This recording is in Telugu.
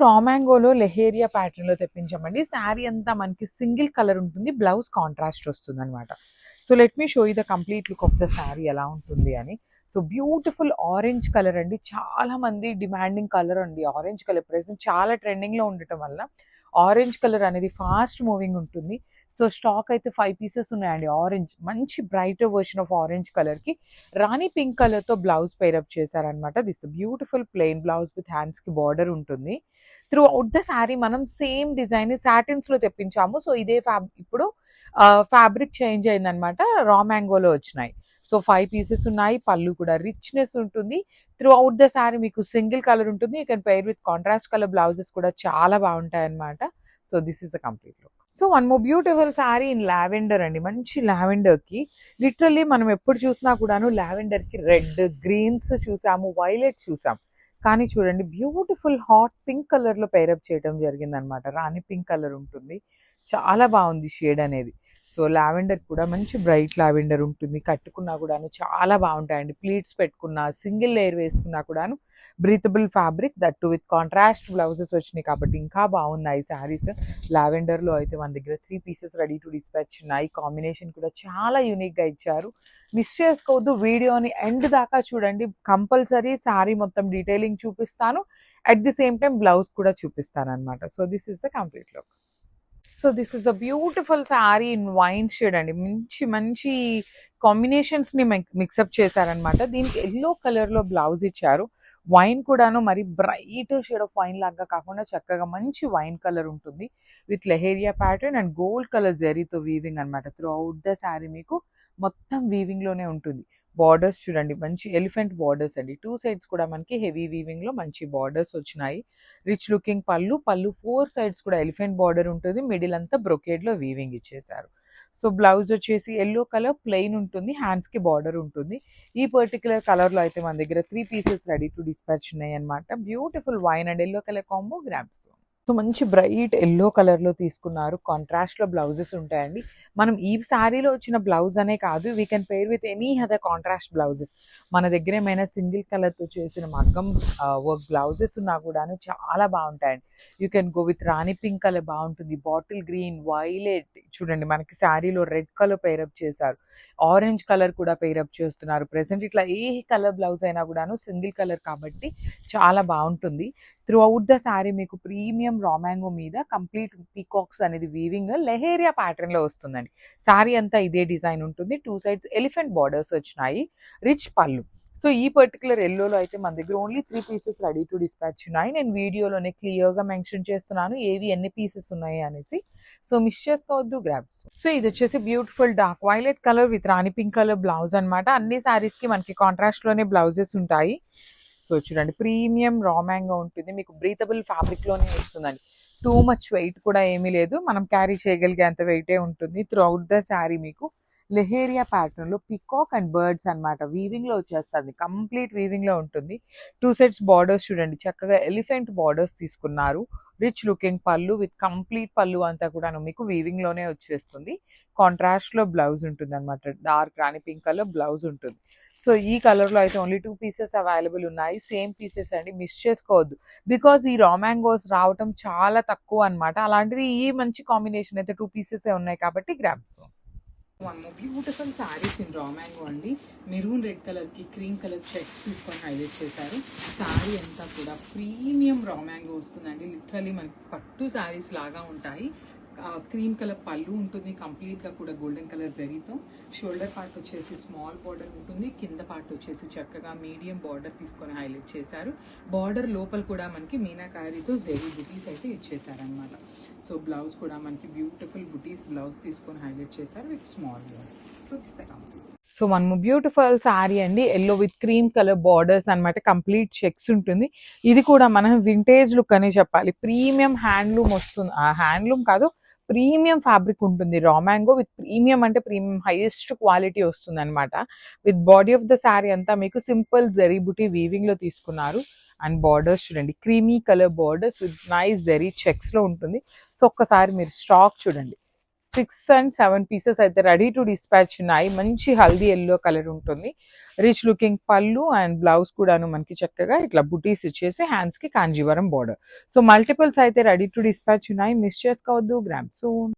రా మ్యాంగోలో లెహేరియా ప్యాటర్న్ లో తెప్పించామండి. శారీ అంతా మనకి సింగిల్ కలర్ ఉంటుంది, బ్లౌజ్ కాంట్రాస్ట్ వస్తుంది అనమాట. So let me show you the complete look of the sari ఎలా ఉంటుంది అని. సో బ్యూటిఫుల్ ఆరెంజ్ కలర్ అండి, చాలా మంది డిమాండింగ్ కలర్ అండి ఆరెంజ్ కలర్. ప్రెసెంట్ చాలా ట్రెండింగ్ లో ఉండటం వల్ల ఆరెంజ్ కలర్ అనేది ఫాస్ట్ మూవింగ్ ఉంటుంది. సో స్టాక్ అయితే 5 పీసెస్ ఉన్నాయండి. ఆరెంజ్ మంచి brighter version of orange colour కి రాణి పింక్ కలర్ తో బ్లౌజ్ పేరప్ చేశారనమాట. This beautiful plain blouse with hands కి బార్డర్ ఉంటుంది. త్రూ అవుట్ ద శారీ మనం సేమ్ డిజైన్ సాటిన్స్ లో తెప్పించాము. సో ఇదే ఇప్పుడు ఫ్యాబ్రిక్ చేంజ్ అయిందనమాట, రా మ్యాంగోలో వచ్చినాయి. సో 5 పీసెస్ ఉన్నాయి. పళ్ళు కూడా రిచ్నెస్ ఉంటుంది. త్రూ అవుట్ ద శారీ మీకు సింగిల్ కలర్ ఉంటుంది. You can pair with contrast colour blouses కూడా చాలా బాగుంటాయి అనమాట. So this is a complete look. So one more beautiful sari in lavender అండి. మంచి లావెండర్ కి లిటరల్లీ మనం ఎప్పుడు చూసినా కూడాను లావెండర్ కి రెడ్, గ్రీన్స్ చూసాము, వైలెట్ చూసాం. కానీ చూడండి బ్యూటిఫుల్ హాట్ పింక్ కలర్ లో పేరప్ చేయడం జరిగింది అనమాట. రాణి పింక్ కలర్ ఉంటుంది, చాలా బాగుంది షేడ్ అనేది. సో లావెండర్ కూడా మంచి బ్రైట్ లావెండర్ ఉంటుంది. కట్టుకున్నా కూడాను చాలా బాగుంటాయండి. ప్లీట్స్ పెట్టుకున్నా, సింగిల్ లేయర్ వేసుకున్నా కూడాను breathable fabric, that with contrast blouses వచ్చినాయి కాబట్టి ఇంకా బాగున్నాయి శారీస్. లావెండర్ లో అయితే మన దగ్గర 3 పీసెస్ రెడీ టు డిస్పాచ్ ఉన్నాయి. కాంబినేషన్ కూడా చాలా యూనిక్ గా ఇచ్చారు. మిస్ చేసుకోవద్దు, వీడియోని ఎండ్ దాకా చూడండి. కంపల్సరీ శారీ మొత్తం డీటెయిలింగ్ చూపిస్తాను, at the same time blouse కూడా చూపిస్తాను అనమాట. So this is the complete look. So this is a beautiful sari in wine shade అండి. మంచి మంచి కాంబినేషన్స్ ని మిక్సప్ చేశారనమాట. దీనికి ఎల్లో కలర్ లో బ్లౌజ్ ఇచ్చారు. వైన్ కూడాను మరి బ్రైట్ షేడ్ ఆఫ్ వైన్ లాగా కాకుండా చక్కగా మంచి వైన్ కలర్ ఉంటుంది with leheriya pattern and gold colour జెరీతో వీవింగ్ అనమాట. త్రూ అవుట్ ద శారీ మీకు మొత్తం వీవింగ్ లోనే ఉంటుంది. బార్డర్స్ చూడండి, మంచి ఎలిఫెంట్ బార్డర్స్ అండి. 2 సైడ్స్ కూడా మనకి హెవీ వీవింగ్ లో మంచి బార్డర్స్ వచ్చినాయి. రిచ్ లుకింగ్ పళ్ళు 4 సైడ్స్ కూడా ఎలిఫెంట్ బార్డర్ ఉంటుంది. మిడిల్ అంతా బ్రొకేడ్ లో వీవింగ్ ఇచ్చేసారు. సో బ్లౌజ్ వచ్చేసి ఎల్లో కలర్ ప్లెయిన్ ఉంటుంది, హ్యాండ్స్ కి బార్డర్ ఉంటుంది. ఈ పర్టికులర్ కలర్ లో అయితే మన దగ్గర 3 పీసెస్ రెడీ టు డిస్పాచ్ ఉన్నాయి అనమాట. Beautiful wine and yellow colour combo grams. So మంచి బ్రైట్ ఎల్లో కలర్ లో తీసుకున్నారు. కాంట్రాస్ట్ లో బ్లౌజెస్ ఉంటాయండి. మనం ఈ శారీలో వచ్చిన బ్లౌజ్ అనే కాదు, we can pair with any other contrast blouses. మన దగ్గర ఏమైనా సింగిల్ కలర్ తో చేసిన మగ్గం వర్క్ బ్లౌజెస్ ఉన్నా కూడాను చాలా బాగుంటాయండి. You can go with Rani pink colour బాగుంటుంది, బాటిల్ గ్రీన్, వైలెట్. చూడండి మనకి శారీలో రెడ్ కలర్ పేరప్ చేశారు, ఆరెంజ్ కలర్ కూడా పేరప్ చేస్తున్నారు. ప్రెసెంట్ ఇట్లా ఏ కలర్ బ్లౌజ్ అయినా కూడాను సింగిల్ కలర్ కాబట్టి చాలా బాగుంటుంది. త్రూ అవుట్ ద శారీ మీకు ప్రీమియం రా మ్యాంగో మీద కంప్లీట్ పీకాక్స్ అనేది వీవింగ్ లెహేరియా ప్యాటర్న్ లో వస్తుందండి. శారీ అంతా ఇదే డిజైన్ ఉంటుంది. 2 సైడ్స్ ఎలిఫెంట్ బార్డర్స్ వచ్చినాయి, రిచ్ పళ్ళు. సో ఈ పర్టికులర్ ఎల్లోలో అయితే మన దగ్గర only 3 pieces ready to dispatch ఉన్నాయి. నేను వీడియోలోనే క్లియర్గా మెన్షన్ చేస్తున్నాను ఏవి ఎన్ని పీసెస్ ఉన్నాయి అనేసి. సో మిస్ చేసుకోవద్దు, గ్రాబ్స్. సో ఇది వచ్చేసి beautiful dark violet colour with Rani pink colour blouse అనమాట. అన్ని శారీస్ కి మనకి కాంట్రాస్ట్ లోనే బ్లౌజెస్ ఉంటాయి. సో చూడండి ప్రీమియం రా మ్యాంగో ఉంటుంది, మీకు బ్రీతబుల్ ఫ్యాబ్రిక్ లోనే వస్తుందండి. టూ మచ్ వెయిట్ కూడా ఏమీ లేదు, మనం క్యారీ చేయగలిగే అంత వెయిటే ఉంటుంది. త్రూ అవుట్ ద శారీ మీకు లెహేరియా ప్యాటర్న్ లో పికాక్ అండ్ బర్డ్స్ అనమాట వీవింగ్ లో వచ్చేస్తుంది. కంప్లీట్ వీవింగ్ లో ఉంటుంది. 2 సెట్స్ బార్డర్స్ చూడండి, చక్కగా ఎలిఫెంట్ బార్డర్స్ తీసుకున్నారు. రిచ్ లుకింగ్ పళ్ళు విత్ కంప్లీట్ పళ్ళు అంతా కూడా మీకు వీవింగ్ లోనే వచ్చేస్తుంది. కాంట్రాస్ట్ లో బ్లౌజ్ ఉంటుంది అనమాట, డార్క్ రాణి పింక్ కలర్ బ్లౌజ్ ఉంటుంది. సో ఈ కలర్ లో అయితే ఓన్లీ 2 పీసెస్ అవైలబుల్ ఉన్నాయి. సేమ్ పీసెస్ అండి, మిస్ చేసుకోవద్దు. బికాజ్ ఈ రా మ్యాంగోస్ రావటం చాలా తక్కువ అనమాట. అలాంటిది ఈ మంచి కాంబినేషన్ అయితే 2 పీసెస్ ఉన్నాయి కాబట్టి grams. One more beautiful saris in raw mango అండి. మెరూన్ రెడ్ కలర్ కి క్రీమ్ కలర్ చెక్స్ తీసుకొని హైలైట్ చేశారు. శారీ అంతా కూడా ప్రీమియం రా మ్యాంగో వస్తుందండి. లిటరలీ మనకి పట్టు శారీస్ లాగా ఉంటాయి. క్రీమ్ కలర్ పళ్ళు ఉంటుంది, కంప్లీట్ గా కూడా గోల్డెన్ కలర్ జరీతో. షోల్డర్ పార్ట్ వచ్చేసి స్మాల్ బార్డర్ ఉంటుంది, కింద పార్ట్ వచ్చేసి చక్కగా మీడియం బార్డర్ తీసుకొని హైలైట్ చేశారు. బార్డర్ లోపల కూడా మనకి మీనాకారితో జరీ బుటీస్ అయితే ఇచ్చేసారనమాట. సో బ్లౌజ్ కూడా మనకి బ్యూటిఫుల్ బుటీస్ బ్లౌజ్ తీసుకొని హైలైట్ చేశారు with small border. So this the complete. So one beautiful sari అండి, yellow with cream colour borders అనమాట. కంప్లీట్ చెక్స్ ఉంటుంది. ఇది కూడా మనం వింటేజ్ లుక్ అనే చెప్పాలి. ప్రీమియం హ్యాండ్లూమ్ వస్తుంది, హ్యాండ్లూమ్ కాదు ప్రీమియం ఫ్యాబ్రిక్ ఉంటుంది. రా మ్యాంగో విత్ ప్రీమియం అంటే ప్రీమియం హైయెస్ట్ క్వాలిటీ వస్తుంది అనమాట. With body of the sari అంతా మీకు సింపుల్ జరీ బుటీ వీవింగ్ లో తీసుకున్నారు. అండ్ బార్డర్స్ చూడండి, creamy colour borders with nice zari checks లో ఉంటుంది. సో ఒక్కసారి మీరు స్టాక్ చూడండి, 6 and 7 పీసెస్ అయితే రెడీ టు డిస్పాచ్ ఉన్నాయి. మంచి హల్దీ ఎల్లో కలర్ ఉంటుంది. రిచ్ లుకింగ్ పళ్ళు అండ్ బ్లౌజ్ కూడాను మనకి చక్కగా ఇట్లా బుటీస్ ఇచ్చేసి హ్యాండ్స్ కి కాంజీవరం బోర్డర్. సో మల్టిపుల్స్ అయితే రెడీ టు డిస్పాచ్ ఉన్నాయి. మిస్ చేసుకోవద్దు. Gram soon.